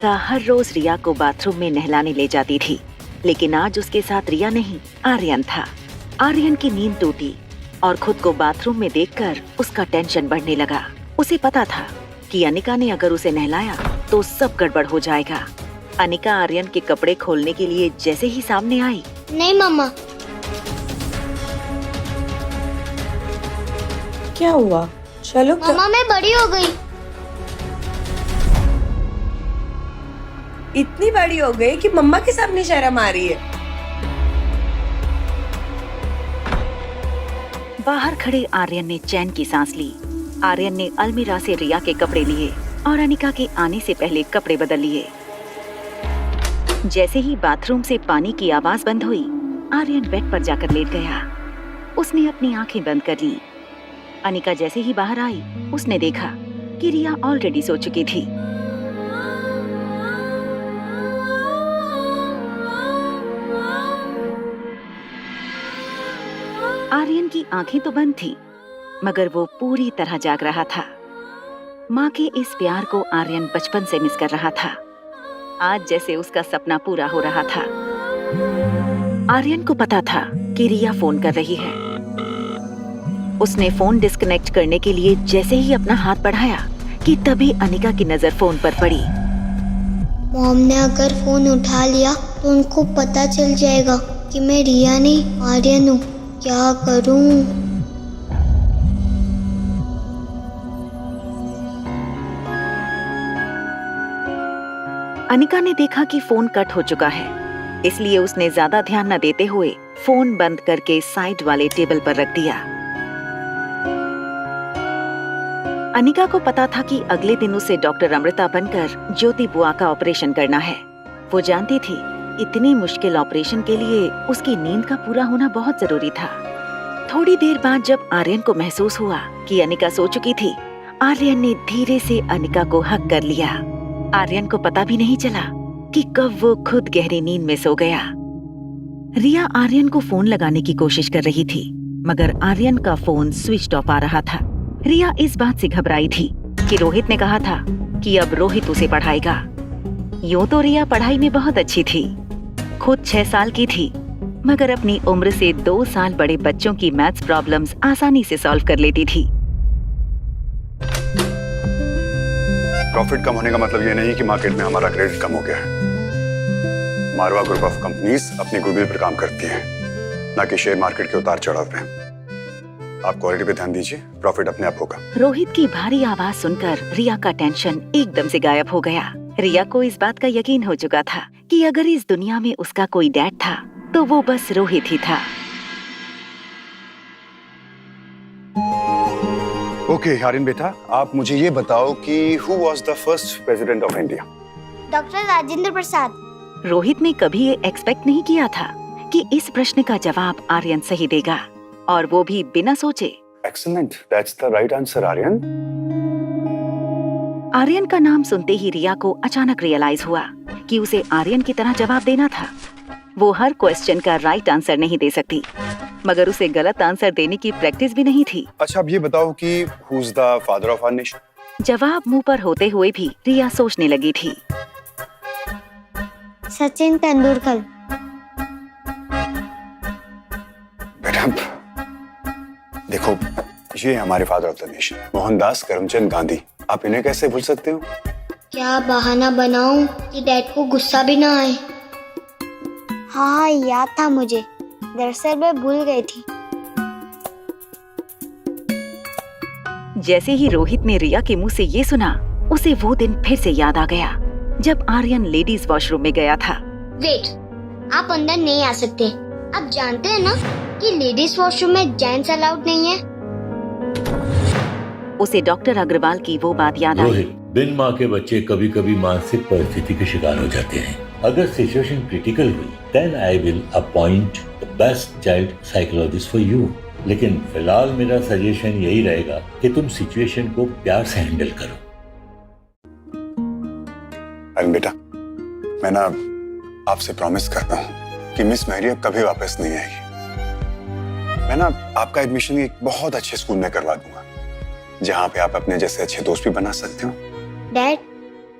का हर रोज रिया को बाथरूम में नहलाने ले जाती थी, लेकिन आज उसके साथ रिया नहीं, आर्यन था। आर्यन की नींद टूटी और खुद को बाथरूम में देखकर उसका टेंशन बढ़ने लगा। उसे पता था कि अनिका ने अगर उसे नहलाया तो सब गड़बड़ हो जाएगा। अनिका आर्यन के कपड़े खोलने के लिए जैसे ही सामने आई, नहीं मम्मा। क्या हुआ? चलो मम्मा मैं बड़ी हो गई। इतनी बड़ी हो गई कि मम्मा के सामने शर्म आ रही है। बाहर खड़े आर्यन ने चैन की सांस ली। आर्यन ने अलमीरा से रिया के कपड़े लिए और अनिका के आने से पहले कपड़े बदल लिए। जैसे ही बाथरूम से पानी की आवाज बंद हुई, आर्यन बेड पर जाकर लेट गया। उसने अपनी आंखें बंद कर ली। अनिका जैसे ही बाहर आई, उसने देखा कि रिया ऑलरेडी सो चुकी थी। आर्यन की आंखें तो बंद थी, मगर वो पूरी तरह जाग रहा था। माँ के इस प्यार को आर्यन बचपन से मिस कर रहा था। आज जैसे उसका सपना पूरा हो रहा था। आर्यन को पता था कि रिया फोन कर रही है। उसने फोन डिस्कनेक्ट करने के लिए जैसे ही अपना हाथ बढ़ाया कि तभी अनिका की नजर फोन पर पड़ी। मॉम ने अगर फोन उठा लिया तो उनको पता चल जाएगा कि मैं रिया नहीं आर्यन हूँ। क्या करूँ? अनिका ने देखा कि फोन कट हो चुका है, इसलिए उसने ज्यादा ध्यान न देते हुए फोन बंद करके साइड वाले टेबल पर रख दिया। अनिका को पता था कि अगले दिन उसे डॉक्टर अमृता बनकर ज्योति बुआ का ऑपरेशन करना है। वो जानती थी इतनी मुश्किल ऑपरेशन के लिए उसकी नींद का पूरा होना बहुत जरूरी था। थोड़ी देर बाद जब आर्यन को महसूस हुआ कि अनिका सो चुकी थी, आर्यन ने धीरे से अनिका को हक कर लिया। आर्यन को पता भी नहीं चला कि कब वो खुद गहरी नींद में सो गया। रिया आर्यन को फोन लगाने की कोशिश कर रही थी, मगर आर्यन का फोन स्विच ऑफ आ रहा था। रिया इस बात से घबराई थी कि रोहित ने कहा था कि अब रोहित उसे पढ़ाएगा। यूं तो रिया पढ़ाई में बहुत अच्छी थी, खुद 6 साल की थी, मगर अपनी उम्र से 2 साल बड़े बच्चों की मैथ्स प्रॉब्लम्स आसानी से सॉल्व कर लेती थी। प्रॉफिट कम होने का मतलब ये नहीं कि मार्केट में हमारा क्रेडिट कम हो गया है। मारवा ग्रुप ऑफ कंपनीज अपनी गुडविल पर काम करती हैं, ना कि शेयर मार्केट के उतार चढ़ाव पे। आप क्वालिटी पे ध्यान दीजिए, प्रॉफिट अपने आप होगा। रोहित की भारी आवाज सुनकर रिया का टेंशन एकदम से गायब हो गया। रिया को इस बात का यकीन हो चुका था कि अगर इस दुनिया में उसका कोई डैड था तो वो बस रोहित ही था। ओके आर्यन बेटा, आप मुझे ये बताओ कि who was the first president of India? Doctor Rajendra Prasad. Rohit ने कभी ये एक्सपेक्ट नहीं किया था कि इस प्रश्न का जवाब आर्यन सही देगा, और वो भी बिना सोचे। Excellent, that's the right answer Aryan. Aryan का नाम सुनते ही रिया को अचानक रियलाइज हुआ कि उसे आर्यन की तरह जवाब देना था। वो हर क्वेश्चन का राइट आंसर नहीं दे सकती, मगर उसे गलत आंसर देने की प्रैक्टिस भी नहीं थी। अच्छा अब ये बताओ कि who is the father of our nation? जवाब मुंह पर होते हुए भी रिया सोचने लगी थी। सचिन तेंदुलकर। बेटा देखो, ये हमारे father of the nation Mohandas Karamchand Gandhi. आप इन्हें कैसे भूल सकते हो? क्या बहाना बनाऊं कि डैड को गुस्सा भी ना आए? हाँ याद था मुझे, दरअसल मैं भूल गई थी। जैसे ही रोहित ने रिया के मुंह से ये सुना, उसे वो दिन फिर से याद आ गया जब आर्यन लेडीज वॉशरूम में गया था। वेट, आप अंदर नहीं आ सकते। आप जानते हैं ना कि लेडीज वॉशरूम में जेंट्स अलाउड नहीं है। उसे डॉक्टर अग्रवाल की वो बात याद आई। रोहित, बिन माँ के बच्चे कभी कभी मानसिक परिस्थिति के शिकार हो जाते हैं। अगर सिचुएशन क्रिटिकल हुई, then I will appoint the best child psychologist for you. लेकिन फिलहाल मेरा सजेशन यही रहेगा कि तुम सिचुएशन को प्यार से हैंडल करो। अरे बेटा, मैं ना आपसे प्रॉमिस करता हूँ कि मिस मैरिया कभी वापस नहीं आएगी। मैं ना आपका एडमिशन एक बहुत अच्छे स्कूल में करवा दूंगा, जहाँ पे आप अपने जैसे अच्छे दोस्त भी बना सकते हो। डैड,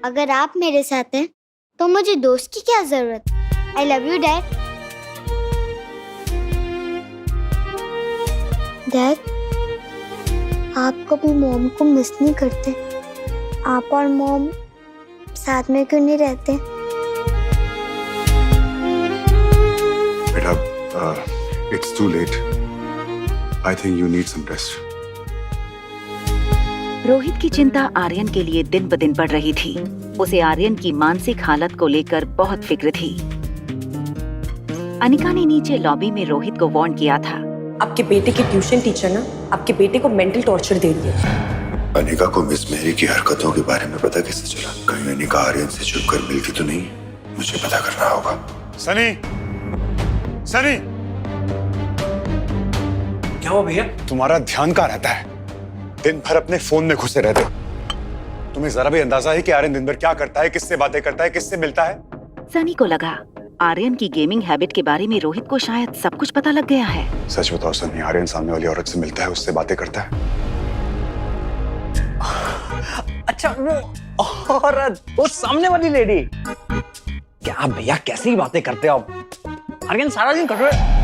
अगर आप मेरे साथ हैं तो मुझे दोस्त की क्या जरूरत। I love you dad. Dad, आप कभी मॉम को मिस नहीं करते? आप और मॉम साथ में क्यों नहीं रहते? बेटा, it's too late. I think you need some rest. Rohit की चिंता आर्यन के लिए दिन ब दिन बढ़ रही थी। उसे आर्यन की मानसिक हालत को लेकर बहुत फिक्र थी। अनिका ने नीचे लॉबी में रोहित को वार्न किया था। आपके बेटे की ट्यूशन टीचर ना आपके बेटे को मेंटल टॉर्चर दे रही है। अनिका को मिस मेरी की हरकतों के बारे में पता कैसे चला? कहीं अनिका आर्यन से छुप कर मिलती तो नहीं? मुझे पता करना होगा। सनी, सनी, क्या हुआ भैया? तुम्हारा ध्यान कहाँ रहता है? दिन भर अपने फोन में घुसे रहते हो। तुम्हें जरा भी अंदाजा है कि आर्यन दिन भर क्या करता है, किससे बातें करता है, किससे मिलता है? सनी को लगा आर्यन की गेमिंग हैबिट के बारे में रोहित को शायद सब कुछ पता लग गया है। सच बताओ सनी, आर्यन सामने वाली औरत से मिलता है, उससे बातें करता है? अच्छा, वो औरत, वो सामने वाली लेडी। क्या भैया कैसी बातें करते हो आप? आर्यन सारा दिन कर रहे,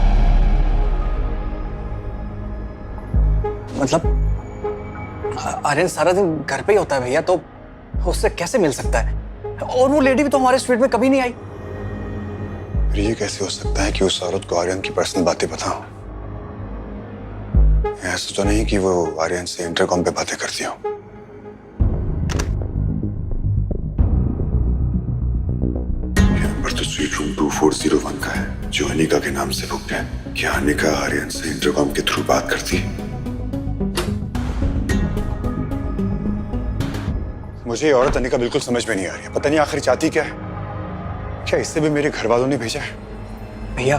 मतलब आर्यन सारा दिन घर पे ही होता है भैया, तो उससे कैसे मिल सकता है? और वो लेडी भी तो हमारे स्ट्रीट में कभी नहीं आई। ये कैसे हो सकता है कि उस औरत को आर्यन की पर्सनल बातें पता हो? ऐसा तो नहीं कि वो आर्यन से इंटरकॉम पे बातें करती हो। नंबर तो स्वीट रूम 2401 का है, जो अनिका के नाम से बुक है। क्या अनिका आर्यन से इंटरकॉम के थ्रू बात करती है? मुझे ये औरत अनिका बिल्कुल समझ में नहीं आ रही है। पता नहीं आखिर चाहती क्या है। क्या इससे भी मेरे घर वालों ने भेजा है? भैया,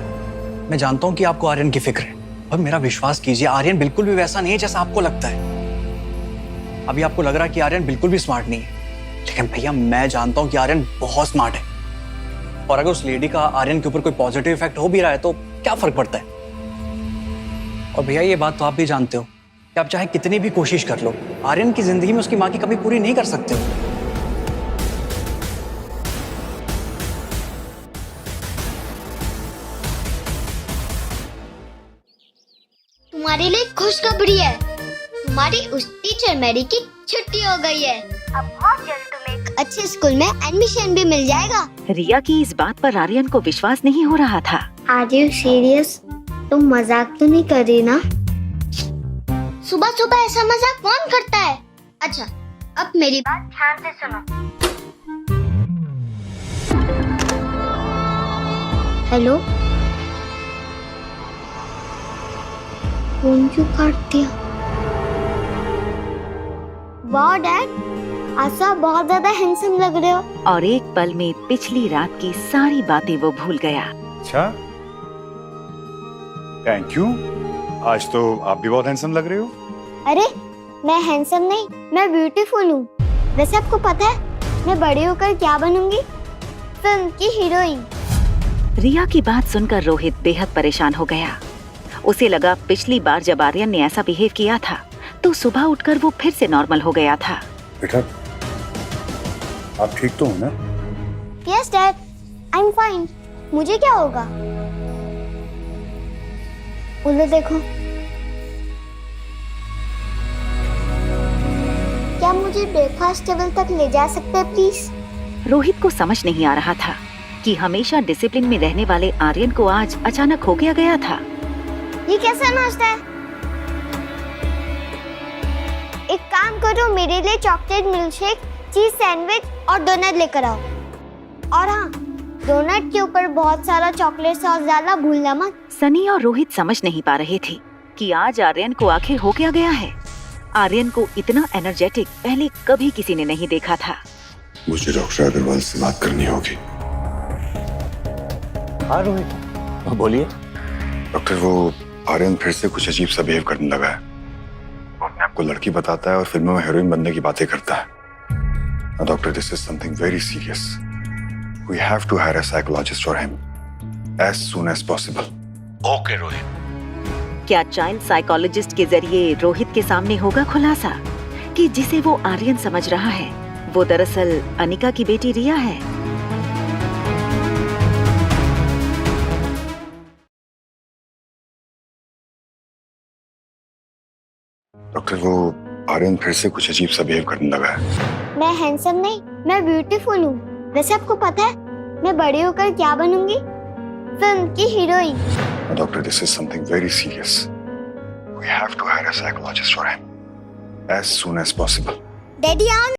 मैं जानता हूँ कि आपको आर्यन की फिक्र है, पर मेरा विश्वास कीजिए, आर्यन बिल्कुल भी वैसा नहीं है जैसा आपको लगता है। अभी आपको लग रहा है कि आर्यन बिल्कुल भी स्मार्ट नहीं है, लेकिन भैया मैं जानता हूँ कि आर्यन बहुत स्मार्ट है। और अगर उस लेडी का आर्यन के ऊपर कोई पॉजिटिव इफेक्ट हो भी रहा है तो क्या फर्क पड़ता है? और भैया ये बात तो आप भी जानते हो कि आप चाहे कितनी भी कोशिश कर लो, आर्यन की जिंदगी में उसकी माँ की कमी पूरी नहीं कर सकते हो। तुम्हारे लिए खुशखबरी है। तुम्हारी उस टीचर मैरी की छुट्टी हो गई है। अब बहुत जल्द तुम्हें एक अच्छे स्कूल में एडमिशन भी मिल जाएगा। रिया की इस बात पर आर्यन को विश्वास नहीं हो रहा था। Are you serious? तुम मजाक तो नहीं कर रही ना? सुबह सुबह ऐसा मजाक कौन करता है? अच्छा, अब मेरी बात ध्यान से सुनो। हेलो, फोन क्यों काट दिया? वाह डैड, आज आप बहुत ज्यादा हैंडसम लग रहे हो। और एक पल में पिछली रात की सारी बातें वो भूल गया। अच्छा, थैंक यू। आज तो आप भी बहुत हैंडसम लग रहे हो। अरे मैं हैंडसम नहीं, मैं ब्यूटीफुल हूँ। वैसे आपको पता है मैं बड़ी होकर क्या बनूंगी? फिल्म की हीरोइन। रिया की बात सुनकर रोहित बेहद परेशान हो गया। उसे लगा पिछली बार जब आर्यन ने ऐसा बिहेव किया था तो सुबह उठकर वो फिर से नॉर्मल हो गया था। बेटा, आप ठीक तो हो ना? Yes dad, I am fine. मुझे क्या होगा? उधर देखो। क्या मुझे ब्रेकफास्ट टेबल तक ले जा सकते हैं प्लीज? रोहित को समझ नहीं आ रहा था कि हमेशा डिसिप्लिन में रहने वाले आर्यन को आज अचानक हो गया था। ये कैसा नाश्ता है? एक काम करो, मेरे लिए चॉकलेट मिल्कशेक, चीज सैंडविच और डोनट लेकर आओ। और हाँ, डोनट के ऊपर बहुत सारा चॉकलेट सॉस डालना भूलना मत। सनी और रोहित समझ नहीं पा रहे थे कि आज आर्यन को आखिर हो क्या गया है। आर्यन को इतना एनर्जेटिक पहले कभी किसी ने नहीं देखा था। मुझे डॉक्टर अग्रवाल से बात करनी होगी। हाँ रोहित, बोलिए। डॉक्टर, वो आर्यन फिर से कुछ अजीब सा बिहेव करने लगा है। वो अपने आप को लड़की बताता है और फिल्मों में हीरोइन बनने की बातें करता है। Doctor, this is something very serious. We have to hire a psychologist for him as soon as possible. Okay Rohit. क्या चाइल्ड साइकोलॉजिस्ट के जरिए रोहित के सामने होगा खुलासा कि जिसे वो आर्यन समझ रहा है वो दरअसल अनिका की बेटी रिया है। डॉक्टर, वो आर्यन फिर से कुछ अजीब सा बिहेव करने लगा है। मैं हैंडसम नहीं, मैं ब्यूटीफुल हूँ। वैसे आपको पता है मैं बड़ी होकर क्या बनूंगी? फिल्म की heroine. Doctor, this is something very serious. We have to hire a psychologist for him as soon as possible. Daddy आओ